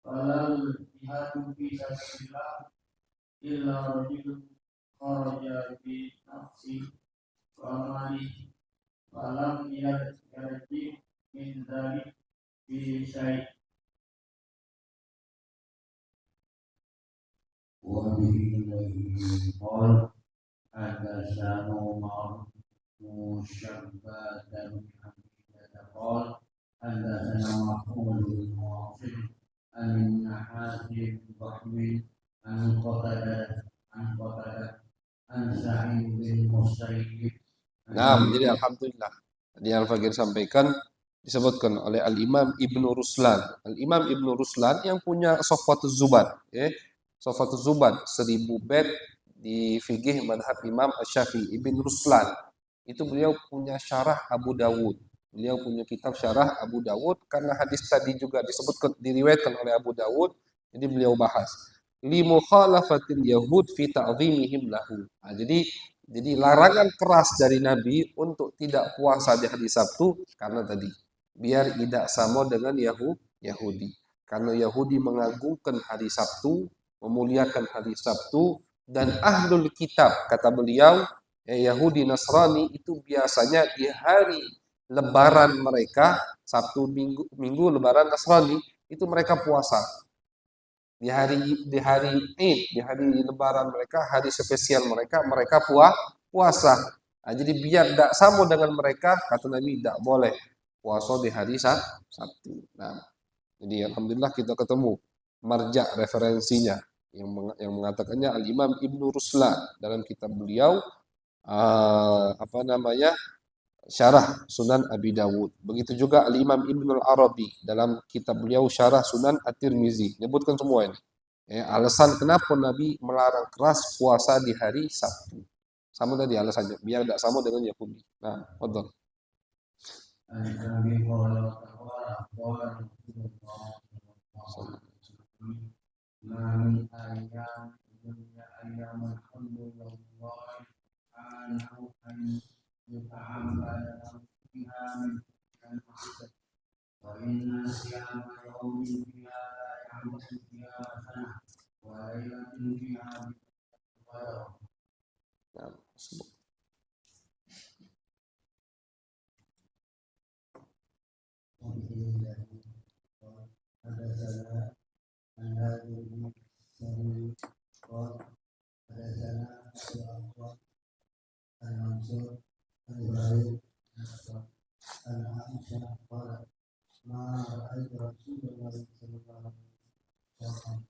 [SPEAKER 3] halal jihadu fi sabilillah illa rajulun kharaja bi nafsi wa malihi falam yarji min dhalik bi syai' wa bihi qala حدثنا عمر مشبة قال حدثنا محمود بن واصل عن النحاس بن بحر عن قتادة عن سعيد بن مسيب.
[SPEAKER 1] Nah, jadi alhamdulillah. Tadi Al-Faqir sampaikan disebutkan oleh Al-Imam Ibnu Ruslan. Al-Imam Ibnu Ruslan yang punya Sofwatuz Zubat, Sofwatuz Zubat 1000 bait di fikih madhab Imam Asy-Syafi'i. Ibnu Ruslan itu beliau punya syarah Abu Dawud. Beliau punya kitab syarah Abu Dawud karena hadis tadi juga disebutkan diriwayatkan oleh Abu Dawud, jadi beliau bahas li mukhalafatil yahud fi ta'zimihim lahu. Nah, jadi larangan keras dari Nabi untuk tidak puasa di hari Sabtu karena tadi biar tidak sama dengan Yahudi. Karena Yahudi mengagungkan hari Sabtu, memuliakan hari Sabtu, dan ahlul kitab kata beliau Yahudi Nasrani itu biasanya di hari Lebaran mereka Sabtu Minggu Lebaran Nasrani itu mereka puasa. Di hari Id, di hari Lebaran mereka, hari spesial mereka puasa. Nah, jadi biar tidak sama dengan mereka, kata Nabi tidak boleh puasa di hari Sabtu. Nah, jadi alhamdulillah kita ketemu marja referensinya yang mengatakannya Al-Imam Ibnu Ruslan dalam kitab beliau Syarah Sunan Abi Dawud. Begitu juga Al-Imam Ibnu Arabi dalam kitab beliau Syarah Sunan At-Tirmizi. Nyebutkan semua ini. Alasan kenapa Nabi melarang keras puasa di hari Sabtu. Sama tadi alasannya, biar tidak sama dengan Yahudi. Nah, betul.
[SPEAKER 2] عن أبي هريرة قال قال رسول الله صلى الله عليه وسلم ما من أيام الدنيا أيام الحمد لله سبحانه أن يتعبد فيها من المحسن وإن صيام يوم فيها لا يعبد فيها سنة وليلة فيها بقدر.
[SPEAKER 1] نعم.
[SPEAKER 2] حدثنا عن هذه السنة قال حدثنا أبو أحمد عن منصور عن إبراهيم عن عائشة قالت ما رأيت رسول الله صلى الله عليه وسلم.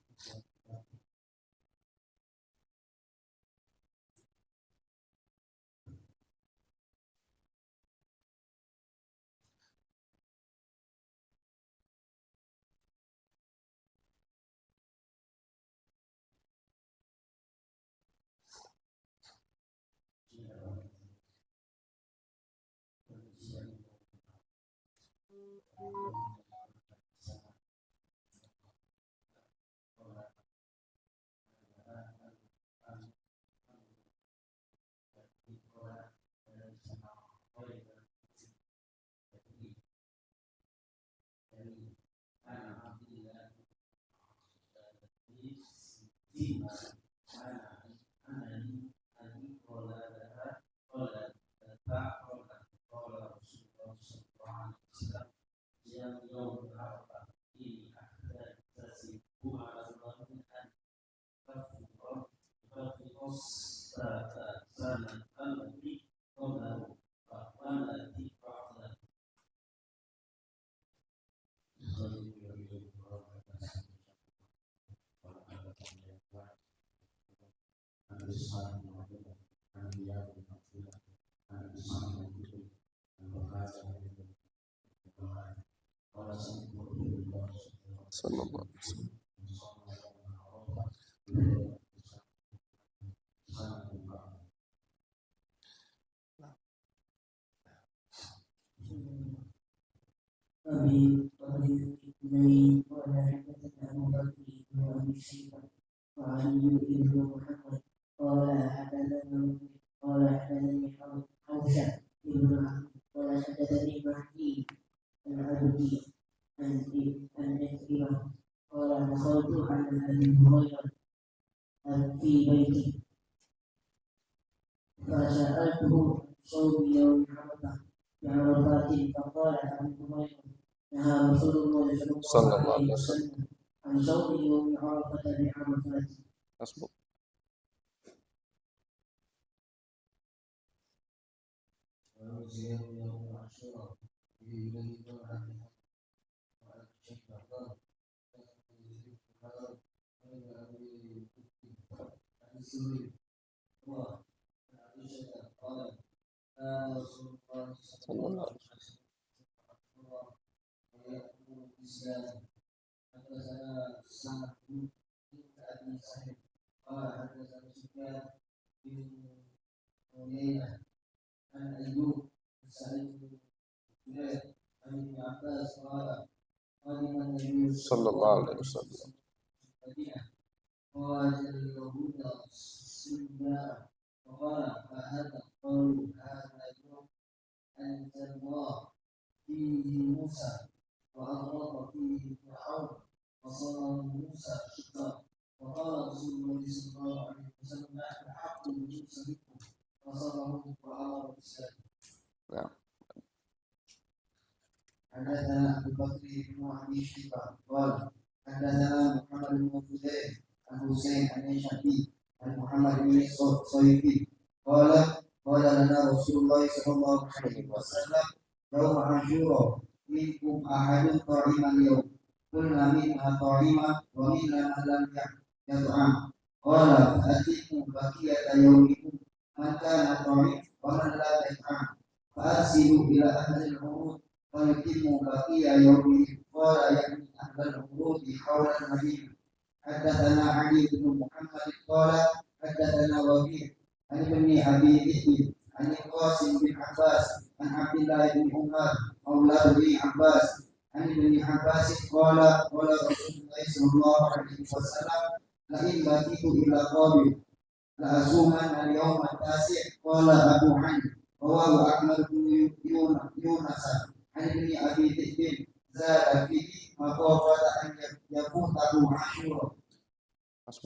[SPEAKER 1] صلى الله عليه وسلم.
[SPEAKER 2] أبي إليه قال حدثنا أبو بكر بن أبي شيبة وعلي بن محمد قال حدثني حوشة بن أحمد قال حدثني مهدي عن أبي عن عكرمة قال دخلت على أبي هريرة في بيتي فسألته عن صوم يوم عرفة بعرفات فقال أبو هريرة نهى رسول الله صلى الله عليه وسلم عن صوم يوم عرفة بعرفات.
[SPEAKER 1] أصبر. صلى الله عليه وسلم.
[SPEAKER 2] حدثنا سعد بن ابي سعيد قال حدثنا سفيان بن عيينة عن ايوب بن سعيد بن جبير عن ابن عباس قال قدم النبي
[SPEAKER 1] صلى الله عليه وسلم
[SPEAKER 2] المدينه ووجد اليهود سجاء فقال فهذا قول هذا اليوم انزل الله فيه موسى وأغرق فيه فرعون وصار موسى شقا وقال رسول الله صلى الله عليه وسلم نحن أحق بموسى منكم فصبروا وأمروا بالسلام.
[SPEAKER 1] نعم.
[SPEAKER 2] حدثنا أبو بكر بن أبي شيبة قال حدثنا محمد بن فضيل عن حسين عن الشعبي عن محمد بن صيفي قال لنا رسول الله صلى الله عليه وسلم يوم عاشوراء منكم أحد طعيما اليوم قلنا منها طعيما ومنا من لم يطعم قال فأتموا بقية يومكم من كان طعيم ومن لا يطعم فأرسلوا إلى أهل العروض فيتموا بقية يومهم قال يعني أهل العروض حول المدينة. حدثنا علي بن محمد قال حدثنا وكيع عن ابن أبي ذئب عن القاسم بن عباس عن عبد الله بن عمر مولى ابن عباس عن ابن عباس قال قال رسول الله صلى الله عليه وسلم لئن بقيت الى قابل لأصومن اليوم التاسع قال أبو حنيفة رواه أحمد بن يونس عن ابن أبي ذئب زاد فيه مخافة أن يفوته عاشوراء.
[SPEAKER 1] Mas